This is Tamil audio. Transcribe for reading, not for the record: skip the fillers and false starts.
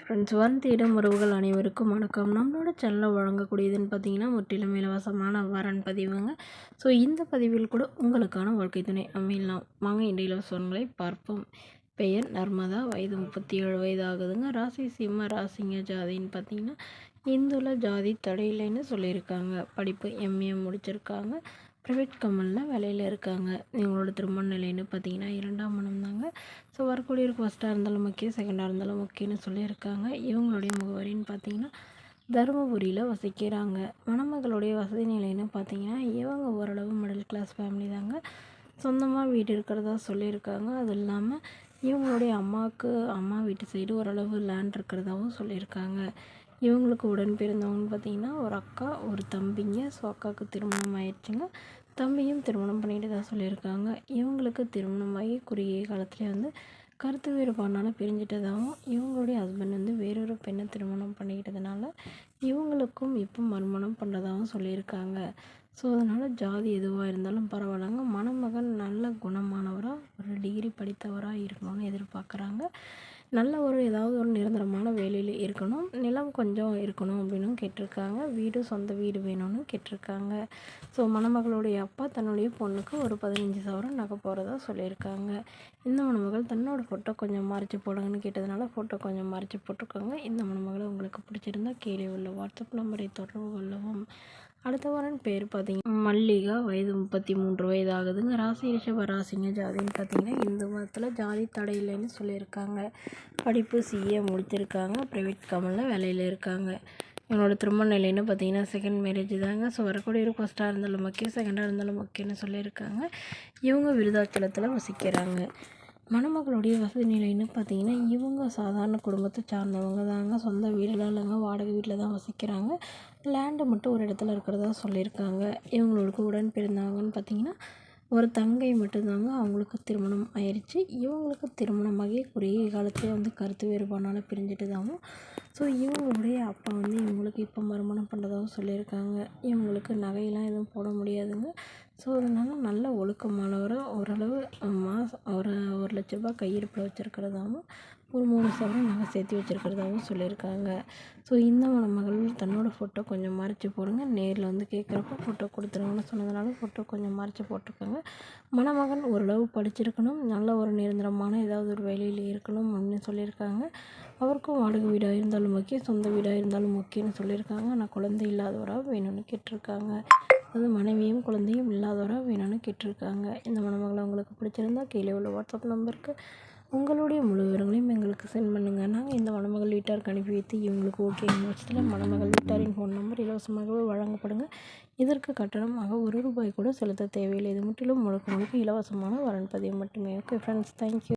ஃப்ரெண்ட்ஸ், வரன் தேடும் உறவுகள் அனைவருக்கும் வணக்கம். நம்மளோட சேனலில் வழங்கக்கூடியதுன்னு பார்த்தீங்கன்னா முற்றிலும் இலவசமான வரன் பதிவுங்க. ஸோ இந்த பதிவில் கூட உங்களுக்கான வாழ்க்கை துணை அமையலாம். வாங்க இந்த இலவசங்களை பார்ப்போம். பெயர் நர்மதா, வயது 37 வயது ஆகுதுங்க. ராசி சிம்ம ராசிங்க. ஜாதின்னு பார்த்தீங்கன்னா இந்துல ஜாதி தடையில்லைன்னு சொல்லியிருக்காங்க. படிப்பு எம்ஏ முடிச்சிருக்காங்க. ப்ரைவேட் கம்பெனியில் வேலையில் இருக்காங்க. இவங்களோட திருமண நிலைன்னு பார்த்தீங்கன்னா 2ஆம் மனம் தாங்க. ஸோ வரக்கூடியவருக்கு ஃபஸ்ட்டாக இருந்தாலும் முக்கியம், செகண்டாக இருந்தாலும் முக்கியம்னு சொல்லியிருக்காங்க. இவங்களுடைய முகவரின்னு பார்த்தீங்கன்னா தருமபுரியில் வசிக்கிறாங்க. மணமகளுடைய வசதி நிலைன்னு பார்த்தீங்கன்னா இவங்க ஓரளவு மிடில் கிளாஸ் ஃபேமிலி தாங்க. சொந்தமாக வீடு இருக்கிறதா சொல்லியிருக்காங்க. அது இல்லாமல் இவங்களுடைய அம்மாவுக்கு அம்மா வீட்டு சைடு ஓரளவு லேண்ட் இருக்கிறதாவும் சொல்லியிருக்காங்க. இவங்களுக்கு உடன் பிறந்தவங்கன்னு பார்த்தீங்கன்னா ஒரு அக்கா ஒரு தம்பிங்க. ஸோ அக்காவுக்கு திருமணம் ஆயிடுச்சுங்க. தம்பியும் திருமணம் பண்ணிட்டு தான் சொல்லியிருக்காங்க. இவங்களுக்கு திருமணமாகி குறுகிய காலத்துலேயே கருத்து வேறுபாடுனால பிரிஞ்சிட்டதாகவும் இவங்களுடைய ஹஸ்பண்ட் வேறொரு பெண்ணை திருமணம் பண்ணிக்கிட்டதுனால இவங்களுக்கும் இப்போ மறுமணம் பண்ணுறதாகவும் சொல்லியிருக்காங்க. ஸோ அதனால் ஜாதி எதுவாக இருந்தாலும் பரவாயில்லைங்க. மணமகன் நல்ல குணமானவராக ஒரு டிகிரி படித்தவராக இருக்கணும்னு எதிர்பார்க்குறாங்க. நல்ல ஏதாவது ஒரு நிரந்தரமான வேலையில் இருக்கணும். நிலம் கொஞ்சம் இருக்கணும் அப்படின்னு கேட்டிருக்காங்க. சொந்த வீடு வேணும்னு கேட்டிருக்காங்க. ஸோ மணமகளுடைய அப்பா தன்னுடைய பொண்ணுக்கு ஒரு 15,000 நகை போகிறதா சொல்லியிருக்காங்க. இந்த மணமகள் தன்னோட ஃபோட்டோ கொஞ்சம் மறைச்சி போடுங்கன்னு கேட்டதுனால ஃபோட்டோ கொஞ்சம் மறைச்சி போட்டிருக்காங்க. இந்த மணமகளை உங்களுக்கு பிடிச்சிருந்தா கீழே உள்ள வாட்ஸ்அப் நம்பரை தொடர்பு கொள்ளவும். அடுத்த வாரம் பேர் பார்த்தீங்கன்னா மல்லிகா, வயது 33 வயது ஆகுதுங்க. ராசி ரிஷப ராசிங்க. ஜாதின்னு பார்த்தீங்கன்னா இந்து மதத்தில் ஜாதி தடை இல்லைன்னு சொல்லியிருக்காங்க. படிப்பு சிஏ முடிச்சிருக்காங்க. ப்ரைவேட் கம்பெனியில் வேலையில் இருக்காங்க. இவனோட திருமண நிலைன்னு பார்த்தீங்கன்னா செகண்ட் மேரேஜ் தாங்க. ஸோ வரக்கூடிய ஃபஸ்ட்டாக இருந்தாலும் முக்கியம், செகண்டாக இருந்தாலும் முக்கியம்னு சொல்லியிருக்காங்க. இவங்க விருதாச்சலத்தில் வசிக்கிறாங்க. மணமகளுடைய வசதி நிலைன்னு பார்த்தீங்கன்னா இவங்க சாதாரண குடும்பத்தை சார்ந்தவங்க தாங்க. சொந்த வீடெலாம் இல்லைங்க, வாடகை வீட்டில் தான் வசிக்கிறாங்க. லேண்டு மட்டும் ஒரு இடத்துல இருக்கிறதா சொல்லியிருக்காங்க. இவங்களுக்கு உடன் பிறந்தவங்கன்னு பார்த்தீங்கன்னா ஒரு தங்கை மட்டும்தாங்க. அவங்களுக்கு திருமணம் ஆயிடுச்சு. இவங்களுக்கு திருமணமாகி குறுகிய காலத்துலேயே கருத்து வேறுபாடுனால பிரிஞ்சிட்டதாகவும் ஸோ இவங்களுடைய அப்பா இவங்களுக்கு இப்போ மறுமணம் பண்ணுறதாகவும் சொல்லியிருக்காங்க. இவங்களுக்கு நகையெல்லாம் எதுவும் போட முடியாதுங்க. ஸோ அதனால் நல்ல ஒழுக்கமானவராக ஓரளவு மாதம் ஒரு 1,00,000 ரூபாய் கையிருப்பில் வச்சுருக்கிறதாகவும் ஒரு 3 சவரன் நகை சேர்த்து வச்சுருக்கிறதாகவும் சொல்லியிருக்காங்க. ஸோ இந்த மணமகள் தன்னோட ஃபோட்டோ கொஞ்சம் மறைச்சி போடுங்க, நேரில் கேட்குறப்ப ஃபோட்டோ கொடுத்துருங்கன்னு சொன்னதுனால ஃபோட்டோ கொஞ்சம் மறைச்சி போட்டிருக்காங்க. மணமகன் ஓரளவு படிச்சிருக்கணும், நல்ல ஒரு நிரந்தரமான ஏதாவது ஒரு வேலையில் இருக்கணும் அப்படின்னு சொல்லியிருக்காங்க. அவருக்கும் வாடகை வீடாக இருந்தாலும் முக்கியம், சொந்த வீடாக இருந்தாலும் முக்கியம்னு சொல்லியிருக்காங்க. ஆனால் குழந்தை இல்லாதவராக வேணும்னு கேட்டிருக்காங்க. அது மனைவியும் குழந்தையும் இல்லாதவராக வேணும்னு கேட்டிருக்காங்க. இந்த மணமகளை உங்களுக்கு பிடிச்சிருந்தா கீழே உள்ள வாட்ஸ்அப் நம்பருக்கு உங்களுடைய முழு விவரங்களையும் எங்களுக்கு சென்ட் பண்ணுங்கள். நாங்கள் இந்த மணமகள் வீட்டாருக்கு அனுப்பி வைத்து இவங்களுக்கு ஓகே பட்சத்தில் மணமகள் வீட்டாரின் ஃபோன் நம்பர் இலவசமாகவே வழங்கப்படுங்க. இதற்கு கட்டணமாக ₹1 கூட செலுத்த தேவையில்லை. இது முற்றிலும் முழுக்க இலவசமான வரன் பதிவு மட்டுமே. Okay friends, thank you.